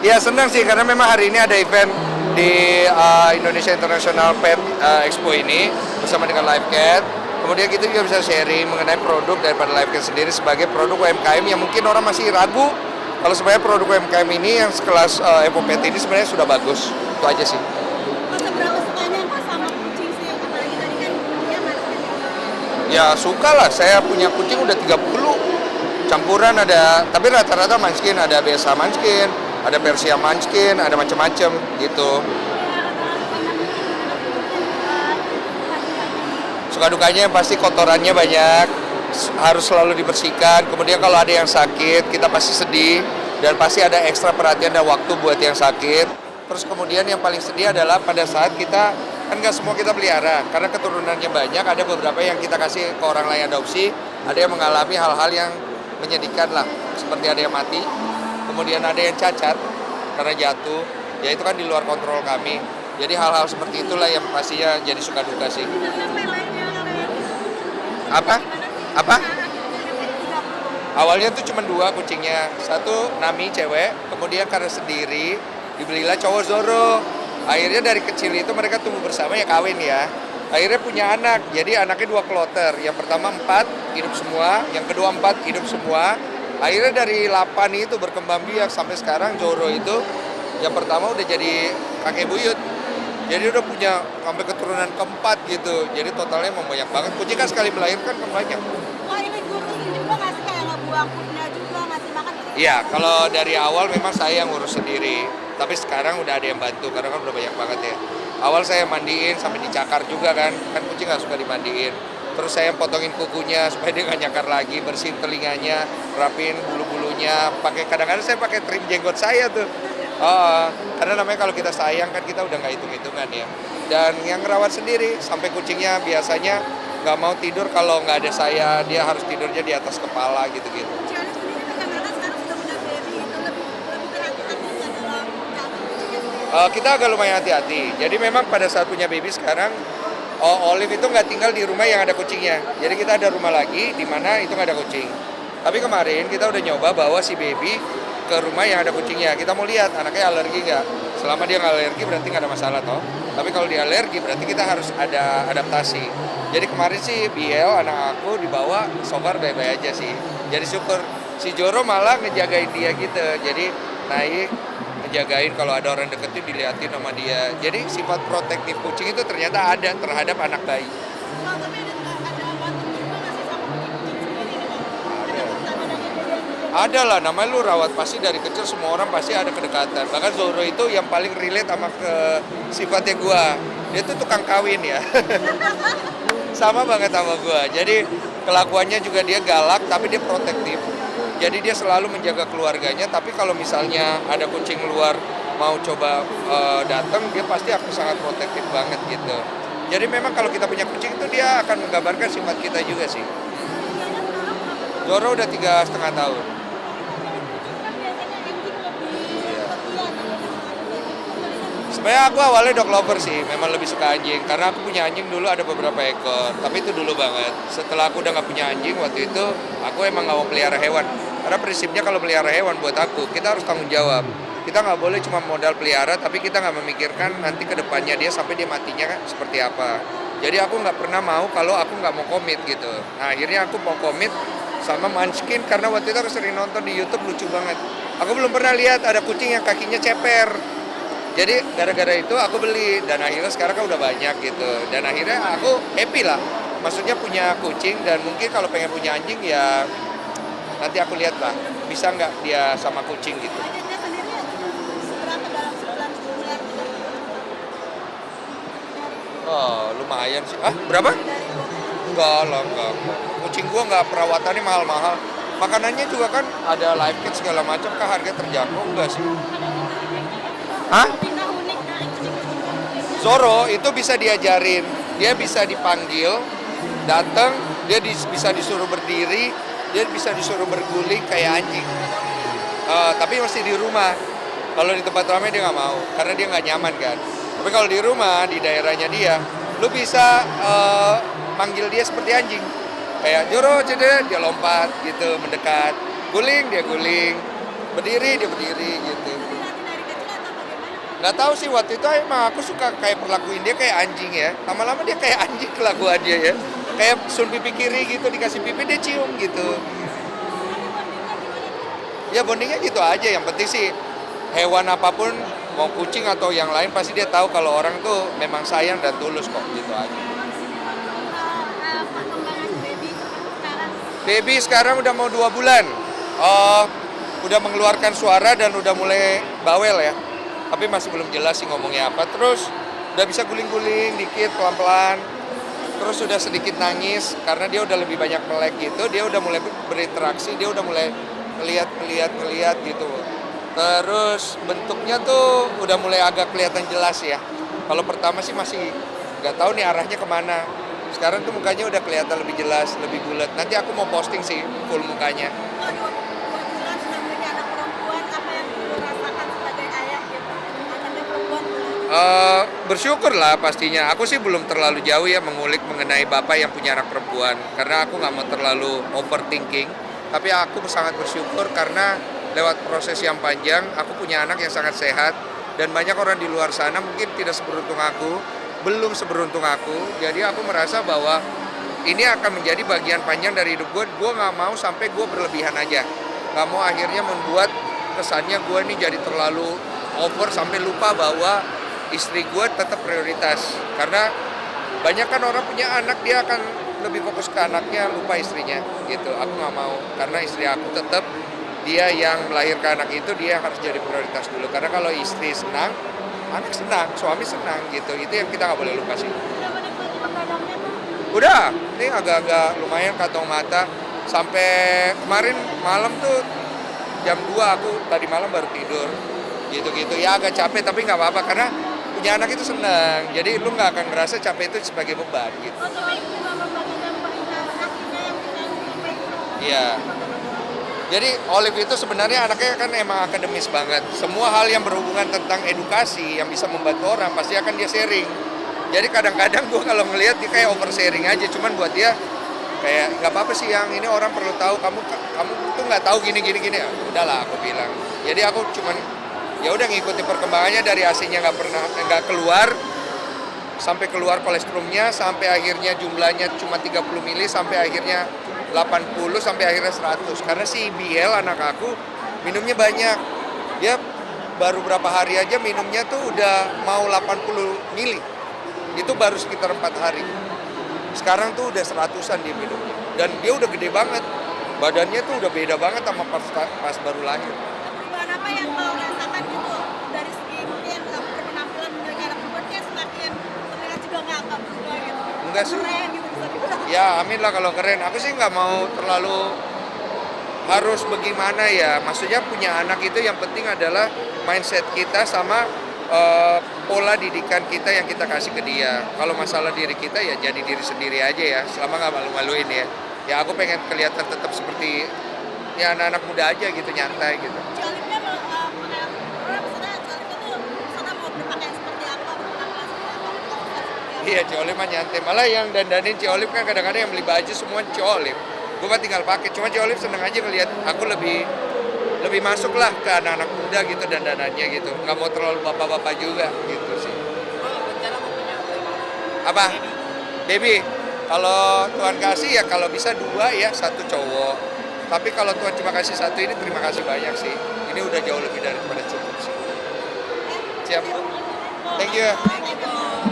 Ya senang sih karena memang hari ini ada event di Indonesia International Pet Expo ini bersama dengan LiveCat. Kemudian kita juga bisa sharing mengenai produk daripada LiveCat sendiri sebagai produk UMKM yang mungkin orang masih ragu kalau sebenarnya produk UMKM ini yang sekelas Evopet ini sebenarnya sudah bagus. Itu aja sih. Mas, seberapa sukanya Mas sama kucing sih? Apalagi tadi kan dia manusia. Ya suka lah, saya punya kucing udah 30 campuran ada, tapi rata-rata Munchkin, ada biasa Munchkin, ada Persia Munchkin, ada macam-macam gitu. Suka dukanya yang pasti kotorannya banyak, harus selalu dibersihkan. Kemudian kalau ada yang sakit, kita pasti sedih dan pasti ada ekstra perhatian dan waktu buat yang sakit. Terus kemudian yang paling sedih adalah pada saat kita, kan nggak semua kita pelihara, karena keturunannya banyak, ada beberapa yang kita kasih ke orang lain adopsi, ada yang mengalami hal-hal yang menyedihkan lah, seperti ada yang mati, kemudian ada yang cacat karena jatuh, ya itu kan di luar kontrol kami. Jadi hal-hal seperti itulah yang pastinya jadi suka duka sih. Apa? Apa? Awalnya tuh cuma 2 kucingnya, satu Nami cewek, kemudian karena sendiri dibelilah cowok Zoro. Akhirnya dari kecil itu mereka tumbuh bersama ya kawin ya. Akhirnya punya anak, jadi anaknya 2 kloter. Yang pertama 4 hidup semua, yang kedua 4 hidup semua. Akhirnya dari 8 itu berkembang biak sampai sekarang Zoro itu yang pertama udah jadi kakek buyut. Jadi udah punya sampai keturunan keempat gitu. Jadi totalnya emang banyak banget. Kucing kan sekali melahirkan kan banyak. Oh, ini ngurusin juga nggak sih, kayak ngebuang pupnya juga, ngasih makan gitu? Iya, kalau dari awal memang saya yang ngurus sendiri. Tapi sekarang udah ada yang bantu karena kan udah banyak banget ya. Awal saya mandiin sampai dicakar juga kan kucing nggak suka dimandiin. Terus saya potongin kukunya supaya dia nggak nyakar lagi, bersihin telinganya, rapin bulu-bulunya. Kadang-kadang saya pakai trim jenggot saya tuh. Oh, karena namanya kalau kita sayang kan kita udah nggak hitung-hitungan ya. Dan yang ngerawat sendiri sampai kucingnya biasanya nggak mau tidur kalau nggak ada saya, dia harus tidurnya di atas kepala gitu-gitu. Cialis sendiri kan karena kan sekarang sudah punya baby, itu lebih berhati-hati nggak dalam jalan kucingnya sendiri? Kita agak lumayan hati-hati. Jadi memang pada saat punya baby sekarang, Olive itu nggak tinggal di rumah yang ada kucingnya. Jadi kita ada rumah lagi di mana itu nggak ada kucing. Tapi kemarin kita udah nyoba bawa si baby ke rumah yang ada kucingnya. Kita mau lihat anaknya alergi nggak. Selama dia nggak alergi berarti nggak ada masalah toh. Tapi kalau dia alergi berarti kita harus ada adaptasi. Jadi kemarin sih Biel anak aku dibawa, so far bye-bye aja sih. Jadi syukur. Si Joro malah ngejagain dia gitu. Jadi naik ngejagain kalau ada orang deketin diliatin sama dia. Jadi sifat protektif kucing itu ternyata ada terhadap anak bayi. Oh, tapi ada batuk juga nggak sih sama kucing sendiri nih, Bang? Ada pertanda kejadian? Ada lah, namanya lu rawat pasti dari kecil semua orang pasti ada kedekatan. Bahkan Zoro itu yang paling relate sama ke sifatnya gua. Dia tuh tukang kawin ya. Sama banget sama gua. Jadi kelakuannya juga dia galak tapi dia protektif. Jadi dia selalu menjaga keluarganya, tapi kalau misalnya ada kucing luar mau coba datang, dia pasti akan sangat protektif banget gitu. Jadi memang kalau kita punya kucing itu dia akan menggambarkan sifat kita juga sih. Zoro udah 3,5 tahun. Kan biasanya anjing lebih setia Sebenarnya aku awalnya dog lover sih, memang lebih suka anjing. Karena aku punya anjing dulu ada beberapa ekor, tapi itu dulu banget. Setelah aku udah nggak punya anjing, waktu itu aku emang nggak mau pelihara hewan. Karena prinsipnya kalau pelihara hewan buat aku, kita harus tanggung jawab. Kita nggak boleh cuma modal pelihara, tapi kita nggak memikirkan nanti ke depannya dia sampai dia matinya kan seperti apa. Jadi aku nggak pernah mau kalau aku nggak mau komit gitu. Nah akhirnya aku mau komit sama Munchkin karena waktu itu aku sering nonton di YouTube lucu banget. Aku belum pernah lihat ada kucing yang kakinya ceper. Jadi gara-gara itu aku beli dan akhirnya sekarang kan udah banyak gitu. Dan akhirnya aku happy lah. Maksudnya punya kucing dan mungkin kalau pengen punya anjing ya nanti aku lihat lah bisa nggak dia sama kucing gitu. budgetnya sendiri seberapa dalam sebulan miliar gitu? Oh lumayan sih. Ah berapa? Enggak lah, enggak. Kucing gua nggak perawatannya mahal-mahal. Makanannya juga kan ada live kit segala macam kah harga terjangkau enggak sih? Hah? Pindah unik dari kucing. Zoro itu bisa diajarin, dia bisa dipanggil, datang, dia bisa disuruh berdiri, dia bisa disuruh berguling kayak anjing. Tapi mesti di rumah. Kalau di tempat ramai dia nggak mau, karena dia nggak nyaman kan. Tapi kalau di rumah, di daerahnya dia, lu bisa manggil dia seperti anjing. Kayak Joro, cede, dia lompat gitu, mendekat. Guling, dia guling. Berdiri, dia berdiri gitu. Dilatih dari kecil atau bagaimana? Nggak tahu sih waktu itu emang aku suka kayak perlakuin dia kayak anjing ya. Lama-lama dia kayak anjing kelakuan dia ya. Kayak sun pipi kiri gitu, dikasih pipi dia cium gitu. Ya bondingnya gitu aja, yang penting sih hewan apapun, mau kucing atau yang lain pasti dia tahu kalau orang tuh memang sayang dan tulus kok, gitu aja. Perkembangan baby sekarang. Baby sekarang udah mau 2 bulan. Oh, udah mengeluarkan suara dan udah mulai bawel ya. Tapi masih belum jelas sih ngomongnya apa. Terus udah bisa guling-guling dikit pelan-pelan. Terus udah sedikit nangis karena dia udah lebih banyak melek gitu. Dia udah mulai berinteraksi, dia udah mulai ngeliat gitu. Terus bentuknya tuh udah mulai agak kelihatan jelas ya. Kalau pertama sih masih nggak tahu nih arahnya kemana. Sekarang tuh mukanya udah kelihatan lebih jelas, lebih bulat. Nanti aku mau posting sih full mukanya. Oh, 2 bulan sudah memiliki anak perempuan, apa yang dulu rasakan sebagai ayah gitu? Anaknya perempuan bukan? Bersyukur lah pastinya. Aku sih belum terlalu jauh ya mengulik mengenai bapak yang punya anak perempuan. Karena aku nggak mau terlalu overthinking. Tapi aku sangat bersyukur karena lewat proses yang panjang, aku punya anak yang sangat sehat. Dan banyak orang di luar sana mungkin tidak seberuntung aku, belum seberuntung aku. Jadi aku merasa bahwa ini akan menjadi bagian panjang dari hidup gue. Gue nggak mau sampai gue berlebihan aja. Nggak mau akhirnya membuat kesannya gue ini jadi terlalu over sampai lupa bahwa istri gue tetap prioritas. Karena banyak kan orang punya anak, dia akan lebih fokus ke anaknya, lupa istrinya gitu. Aku nggak mau, karena istri aku tetap, dia yang melahirkan anak itu dia harus jadi prioritas dulu. Karena kalau istri senang, anak senang, suami senang gitu. Itu yang kita nggak boleh lupa sih. Udah menikmati begadangnya tuh. Udah, ini agak-agak lumayan kantong mata. Sampai kemarin malam tuh jam 2 aku tadi malam baru tidur. Gitu-gitu, ya agak capek tapi nggak apa-apa karena punya anak itu senang. Jadi lu nggak akan ngerasa capek itu sebagai beban gitu. Oh, tapi juga membagi dampak akhirnya yang bisa lebih Iya. Jadi Olive itu sebenarnya anaknya kan emang akademis banget. Semua hal yang berhubungan tentang edukasi yang bisa membantu orang pasti akan dia sharing. Jadi kadang-kadang gue kalau ngelihat dia kayak over sharing aja. Cuman buat dia kayak nggak apa-apa sih, yang ini orang perlu tahu. Kamu tuh nggak tahu gini. Ya, udahlah aku bilang. Jadi aku cuman ya udah ngikutin perkembangannya dari AC-nya nggak keluar sampai keluar kolesterolnya, sampai akhirnya jumlahnya cuma 30 mili, sampai akhirnya 80, sampai akhirnya 100. Karena si BL anak aku minumnya banyak. Dia baru berapa hari aja minumnya tuh udah mau 80 mili. Itu baru sekitar 4 hari. Sekarang tuh udah 100-an dia minumnya. Dan dia udah gede banget. Badannya tuh udah beda banget sama pas baru lahir. perubahan apa yang kau rasakan gitu dari segi mungkin berpenampilan menjadi anak perempuan kayak semakin terlihat juga nggak berubah gitu. Enggak sih. Keren gitu bisa dibilang. Ya amin lah kalau keren. Aku sih nggak mau terlalu harus bagaimana ya. Maksudnya punya anak itu yang penting adalah mindset kita sama pola didikan kita yang kita kasih ke dia. Kalau masalah diri kita ya jadi diri sendiri aja ya. Selama nggak malu-maluin ya. Ya aku pengen kelihatan tetap seperti ya anak-anak muda aja gitu, nyantai gitu. Ciolipnya orang misalnya Ciolipnya tuh misalnya mau berpakaian seperti apa, berpenampilan seperti apa, seperti apa. Iya, Ciolip mah nyantai. Malah yang dandanin Ciolip kan kadang-kadang yang beli baju semua Ciolip. Gue mah tinggal pakai. Cuma Ciolip seneng aja ngelihat aku lebih masuk lah ke anak-anak muda gitu dandanannya gitu. Nggak mau terlalu bapak-bapak juga gitu sih. Apa? Baby. Kalau Tuhan kasih ya kalau bisa 2 ya, 1 cowok. Tapi kalau Tuhan cuma kasih 1 ini terima kasih banyak sih. Ini udah jauh lebih daripada cukup sih. Siap. Thank you. Thank you.